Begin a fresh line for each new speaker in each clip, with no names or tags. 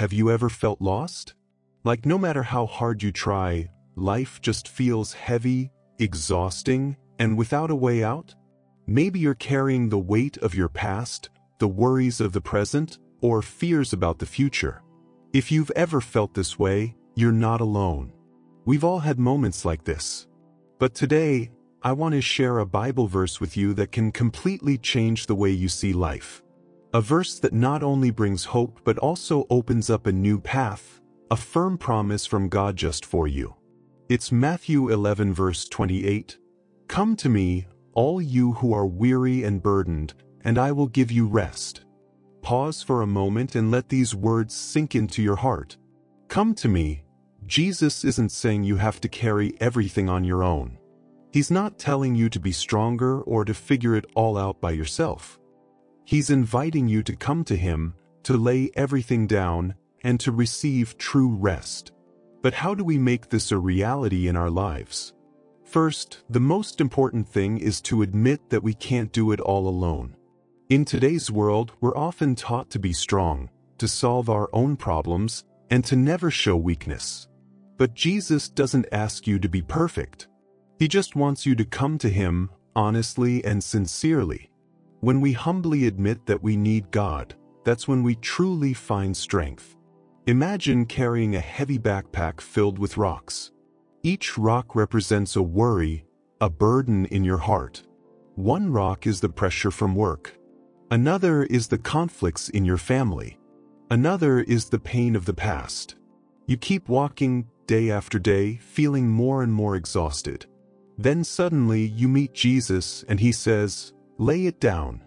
Have you ever felt lost? Like no matter how hard you try, life just feels heavy, exhausting, and without a way out? Maybe you're carrying the weight of your past, the worries of the present, or fears about the future. If you've ever felt this way, you're not alone. We've all had moments like this. But today, I want to share a Bible verse with you that can completely change the way you see life. A verse that not only brings hope but also opens up a new path, a firm promise from God just for you. It's Matthew 11 verse 28. Come to me, all you who are weary and burdened, and I will give you rest. Pause for a moment and let these words sink into your heart. Come to me. Jesus isn't saying you have to carry everything on your own. He's not telling you to be stronger or to figure it all out by yourself. He's inviting you to come to Him, to lay everything down, and to receive true rest. But how do we make this a reality in our lives? First, the most important thing is to admit that we can't do it all alone. In today's world, we're often taught to be strong, to solve our own problems, and to never show weakness. But Jesus doesn't ask you to be perfect. He just wants you to come to Him, honestly and sincerely. When we humbly admit that we need God, that's when we truly find strength. Imagine carrying a heavy backpack filled with rocks. Each rock represents a worry, a burden in your heart. One rock is the pressure from work. Another is the conflicts in your family. Another is the pain of the past. You keep walking day after day, feeling more and more exhausted. Then suddenly you meet Jesus and He says, "Lay it down.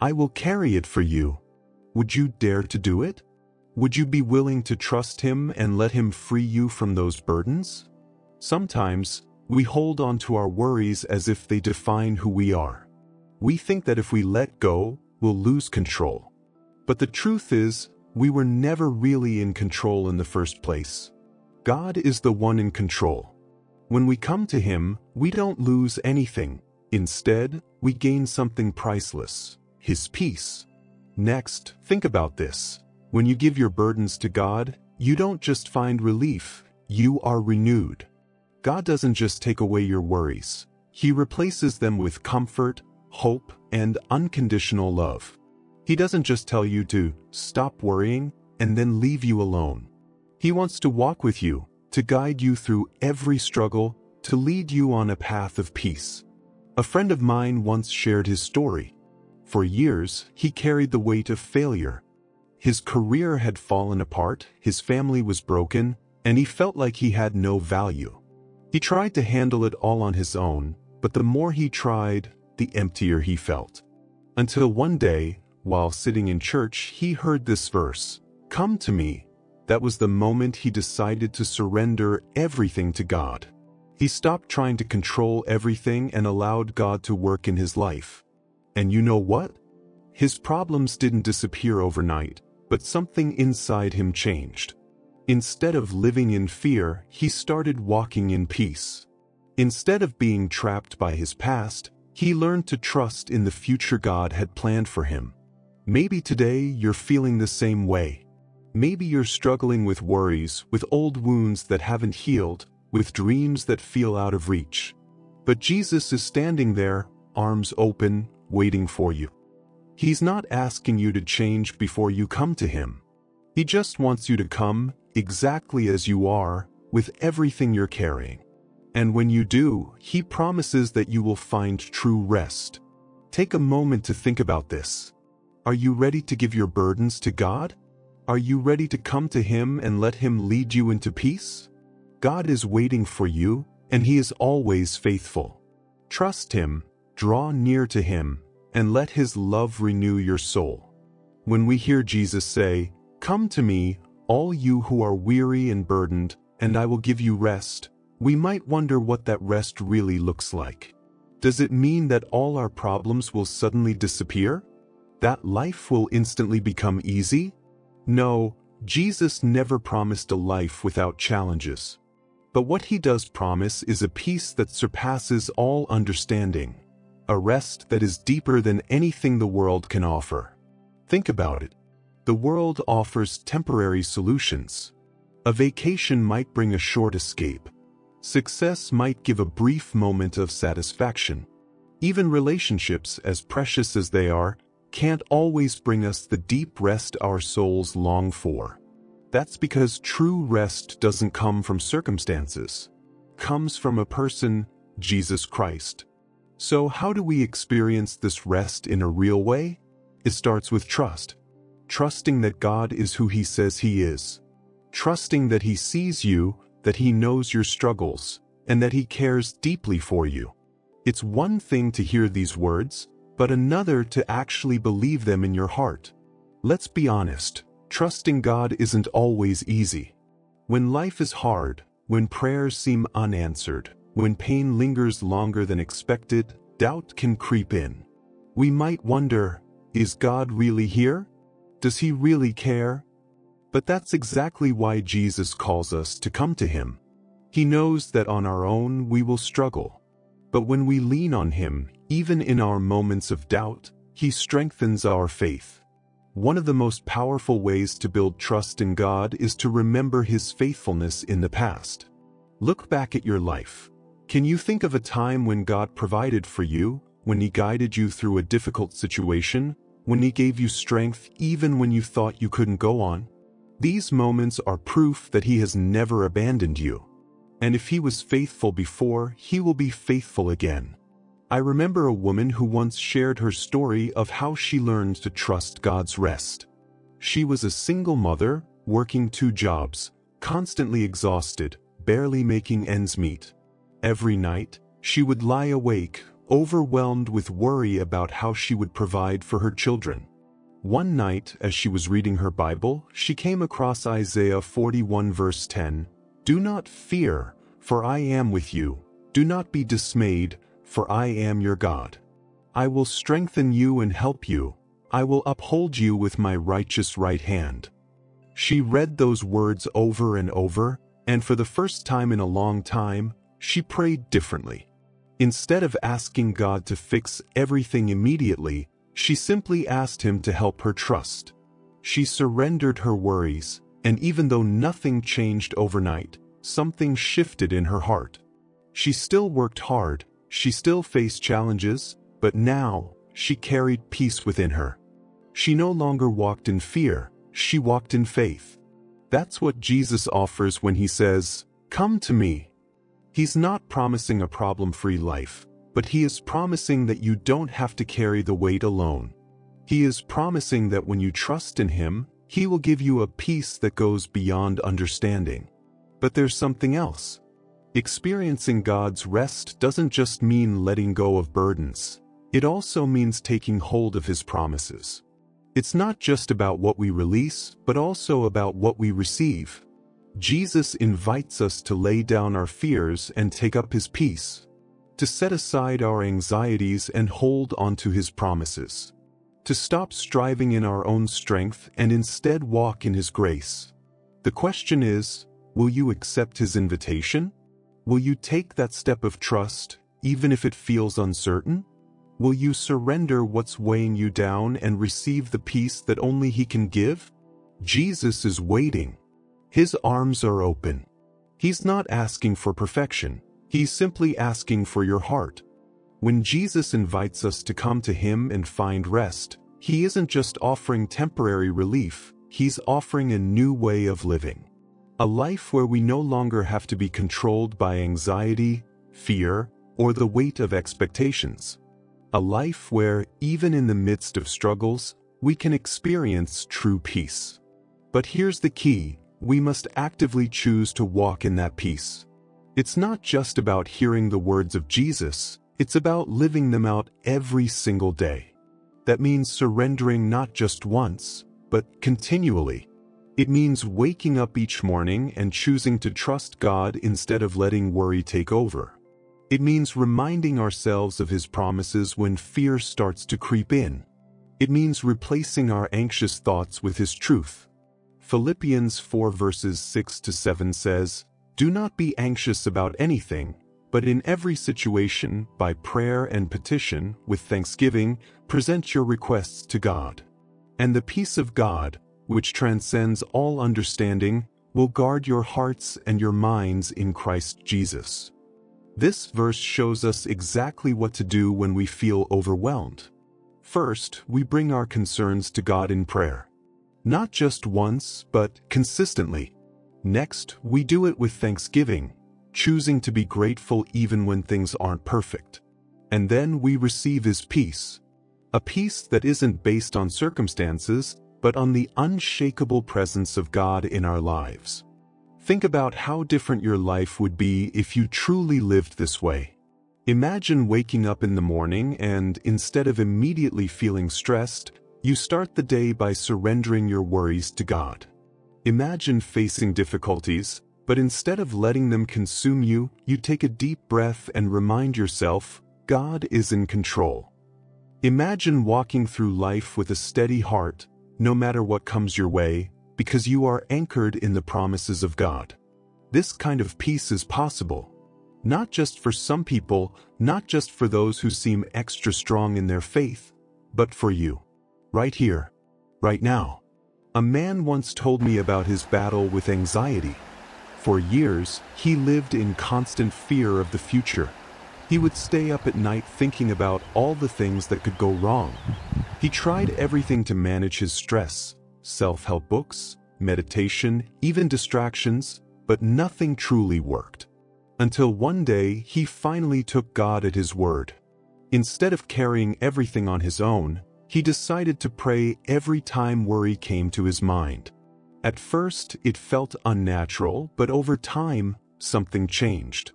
I will carry it for you." Would you dare to do it? Would you be willing to trust Him and let Him free you from those burdens? Sometimes, we hold on to our worries as if they define who we are. We think that if we let go, we'll lose control. But the truth is, we were never really in control in the first place. God is the one in control. When we come to Him, we don't lose anything. Instead, we gain something priceless: His peace. Next, think about this. When you give your burdens to God, you don't just find relief, you are renewed. God doesn't just take away your worries. He replaces them with comfort, hope, and unconditional love. He doesn't just tell you to stop worrying and then leave you alone. He wants to walk with you, to guide you through every struggle, to lead you on a path of peace. A friend of mine once shared his story. For years, he carried the weight of failure. His career had fallen apart, his family was broken, and he felt like he had no value. He tried to handle it all on his own, but the more he tried, the emptier he felt. Until one day, while sitting in church, he heard this verse, "Come to me." That was the moment he decided to surrender everything to God. He stopped trying to control everything and allowed God to work in his life. And you know what? His problems didn't disappear overnight, but something inside him changed. Instead of living in fear, he started walking in peace. Instead of being trapped by his past, he learned to trust in the future God had planned for him. Maybe today you're feeling the same way. Maybe you're struggling with worries, with old wounds that haven't healed, with dreams that feel out of reach. But Jesus is standing there, arms open, waiting for you. He's not asking you to change before you come to Him. He just wants you to come, exactly as you are, with everything you're carrying. And when you do, He promises that you will find true rest. Take a moment to think about this. Are you ready to give your burdens to God? Are you ready to come to Him and let Him lead you into peace? God is waiting for you, and He is always faithful. Trust Him, draw near to Him, and let His love renew your soul. When we hear Jesus say, "Come to me, all you who are weary and burdened, and I will give you rest," we might wonder what that rest really looks like. Does it mean that all our problems will suddenly disappear? That life will instantly become easy? No, Jesus never promised a life without challenges. But what He does promise is a peace that surpasses all understanding, a rest that is deeper than anything the world can offer. Think about it. The world offers temporary solutions. A vacation might bring a short escape. Success might give a brief moment of satisfaction. Even relationships, as precious as they are, can't always bring us the deep rest our souls long for. That's because true rest doesn't come from circumstances. It comes from a person, Jesus Christ. So how do we experience this rest in a real way? It starts with trust. Trusting that God is who He says He is. Trusting that He sees you, that He knows your struggles, and that He cares deeply for you. It's one thing to hear these words, but another to actually believe them in your heart. Let's be honest, trusting God isn't always easy. When life is hard, when prayers seem unanswered, when pain lingers longer than expected, doubt can creep in. We might wonder, is God really here? Does He really care? But that's exactly why Jesus calls us to come to Him. He knows that on our own we will struggle. But when we lean on Him, even in our moments of doubt, He strengthens our faith. One of the most powerful ways to build trust in God is to remember His faithfulness in the past. Look back at your life. Can you think of a time when God provided for you, when He guided you through a difficult situation, when He gave you strength even when you thought you couldn't go on? These moments are proof that He has never abandoned you. And if He was faithful before, He will be faithful again. I remember a woman who once shared her story of how she learned to trust God's rest. She was a single mother, working 2 jobs, constantly exhausted, barely making ends meet. Every night, she would lie awake, overwhelmed with worry about how she would provide for her children. One night, as she was reading her Bible, she came across Isaiah 41 verse 10. "Do not fear, for I am with you. Do not be dismayed, for I am your God. I will strengthen you and help you. I will uphold you with my righteous right hand." She read those words over and over, and for the first time in a long time, she prayed differently. Instead of asking God to fix everything immediately, she simply asked Him to help her trust. She surrendered her worries, and even though nothing changed overnight, something shifted in her heart. She still worked hard, she still faced challenges, but now, she carried peace within her. She no longer walked in fear, she walked in faith. That's what Jesus offers when He says, "Come to me." He's not promising a problem-free life, but He is promising that you don't have to carry the weight alone. He is promising that when you trust in Him, He will give you a peace that goes beyond understanding. But there's something else. Experiencing God's rest doesn't just mean letting go of burdens. It also means taking hold of His promises. It's not just about what we release, but also about what we receive. Jesus invites us to lay down our fears and take up His peace, to set aside our anxieties and hold onto His promises, to stop striving in our own strength and instead walk in His grace. The question is, will you accept His invitation? Will you take that step of trust, even if it feels uncertain? Will you surrender what's weighing you down and receive the peace that only He can give? Jesus is waiting. His arms are open. He's not asking for perfection. He's simply asking for your heart. When Jesus invites us to come to Him and find rest, He isn't just offering temporary relief, He's offering a new way of living. A life where we no longer have to be controlled by anxiety, fear, or the weight of expectations. A life where, even in the midst of struggles, we can experience true peace. But here's the key. We must actively choose to walk in that peace. It's not just about hearing the words of Jesus, it's about living them out every single day. That means surrendering not just once, but continually. It means waking up each morning and choosing to trust God instead of letting worry take over. It means reminding ourselves of His promises when fear starts to creep in. It means replacing our anxious thoughts with His truth. Philippians 4 verses 6 to 7 says, "Do not be anxious about anything, but in every situation, by prayer and petition, with thanksgiving, present your requests to God. And the peace of God, which transcends all understanding, will guard your hearts and your minds in Christ Jesus. This verse shows us exactly what to do when we feel overwhelmed. First, we bring our concerns to God in prayer. Not just once, but consistently. Next, we do it with thanksgiving, choosing to be grateful even when things aren't perfect. And then we receive His peace. A peace that isn't based on circumstances, but on the unshakable presence of God in our lives. Think about how different your life would be if you truly lived this way. Imagine waking up in the morning and, instead of immediately feeling stressed, you start the day by surrendering your worries to God. Imagine facing difficulties, but instead of letting them consume you, you take a deep breath and remind yourself, God is in control. Imagine walking through life with a steady heart, no matter what comes your way, because you are anchored in the promises of God. This kind of peace is possible. Not just for some people, not just for those who seem extra strong in their faith, but for you. Right here, right now. A man once told me about his battle with anxiety. For years, he lived in constant fear of the future. He would stay up at night thinking about all the things that could go wrong. He tried everything to manage his stress, self-help books, meditation, even distractions, but nothing truly worked. Until one day, he finally took God at His word. Instead of carrying everything on his own, he decided to pray every time worry came to his mind. At first, it felt unnatural, but over time, something changed.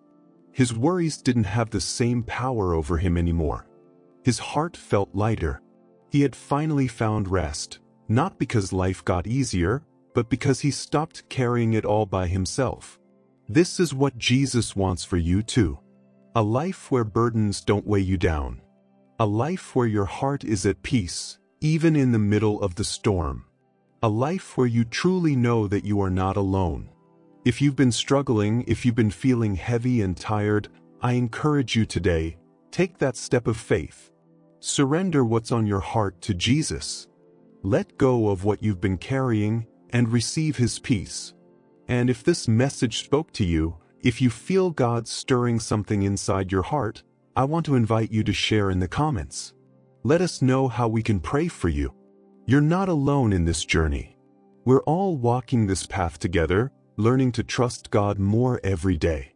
His worries didn't have the same power over him anymore. His heart felt lighter. He had finally found rest, not because life got easier, but because he stopped carrying it all by himself. This is what Jesus wants for you too. A life where burdens don't weigh you down. A life where your heart is at peace, even in the middle of the storm. A life where you truly know that you are not alone. If you've been struggling, if you've been feeling heavy and tired, I encourage you today, take that step of faith. Surrender what's on your heart to Jesus. Let go of what you've been carrying and receive His peace. And if this message spoke to you, if you feel God stirring something inside your heart, I want to invite you to share in the comments. Let us know how we can pray for you. You're not alone in this journey. We're all walking this path together, learning to trust God more every day.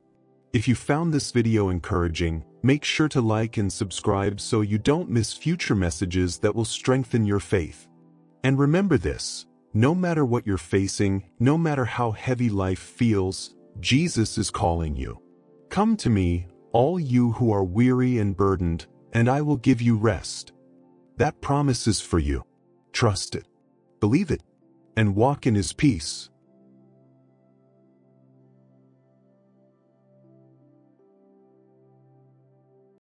If you found this video encouraging, make sure to like and subscribe so you don't miss future messages that will strengthen your faith. And remember this, no matter what you're facing, no matter how heavy life feels, Jesus is calling you. Come to me, all you who are weary and burdened, and I will give you rest. That promise is for you. Trust it, believe it, and walk in His peace.